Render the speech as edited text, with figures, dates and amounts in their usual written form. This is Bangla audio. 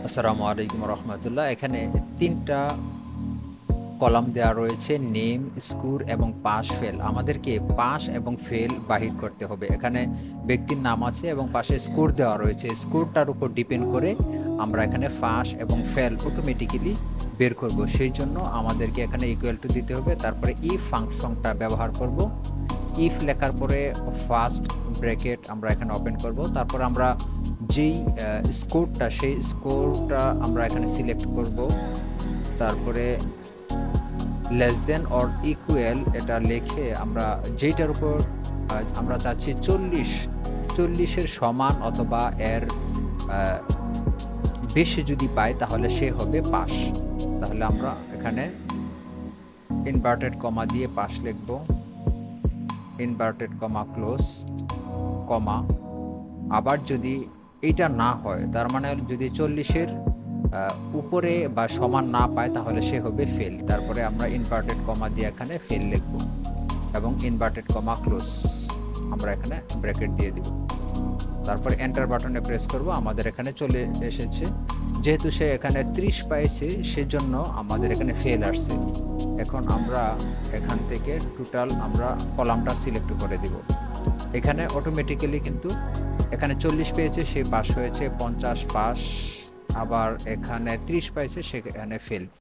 আসসালামু আলাইকুম রহমতুল্লাহ। এখানে ৩টা কলাম দেওয়া রয়েছে, নেম, স্কোর এবং পাস ফেল। আমাদেরকে পাস এবং ফেল বাহির করতে হবে। এখানে ব্যক্তির নাম আছে এবং পাশে স্কোর দেওয়া রয়েছে। স্কোরটার উপর ডিপেন্ড করে আমরা এখানে পাস এবং ফেল অটোমেটিক্যালি বের করব। সেই জন্য আমাদেরকে এখানে ইকুয়াল টু দিতে হবে। তারপরে ইফ ফাংশনটা ব্যবহার করব। ইফ লেখার পরে ফার্স্ট ব্র্যাকেট আমরা এখানে ওপেন করব। তারপর আমরা যেই স্কোরটা, সেই স্কোরটা আমরা এখানে সিলেক্ট করব। তারপরে লেস দেন অর ইকুয়াল এটা লিখে আমরা যেইটার উপর আমরা চাচ্ছি 40-এর সমান অথবা এর বেশি যদি পাই তাহলে সে হবে পাস। তাহলে আমরা এখানে ইনভার্টেড কমা দিয়ে পাস লিখব, ইনভার্টেড কমা ক্লোজ কমা। আবার যদি এইটা না হয়, তার মানে যদি 40-এর উপরে বা সমান না পায় তাহলে সে হবে ফেল। তারপরে আমরা ইনভার্টেড কমা দিয়ে এখানে ফেল লিখব এবং ইনভার্টেড কমা ক্লোজ আমরা এখানে ব্র্যাকেট দিয়ে দিব। তারপর এন্টার বাটনে প্রেস করব। আমাদের এখানে চলে এসেছে। যেহেতু সে এখানে 30 পাইছে সেজন্য আমাদের এখানে ফেল আসছে। এখন আমরা এখান থেকে টোটাল আমরা কলামটা সিলেক্ট করে দিব। এখানে অটোমেটিক্যালি কিন্তু এখানে 40 পেয়েছে, সে পাস হয়েছে, 50 পাস। আবার এখানে 30 পাইছে, সেখানে ফেল।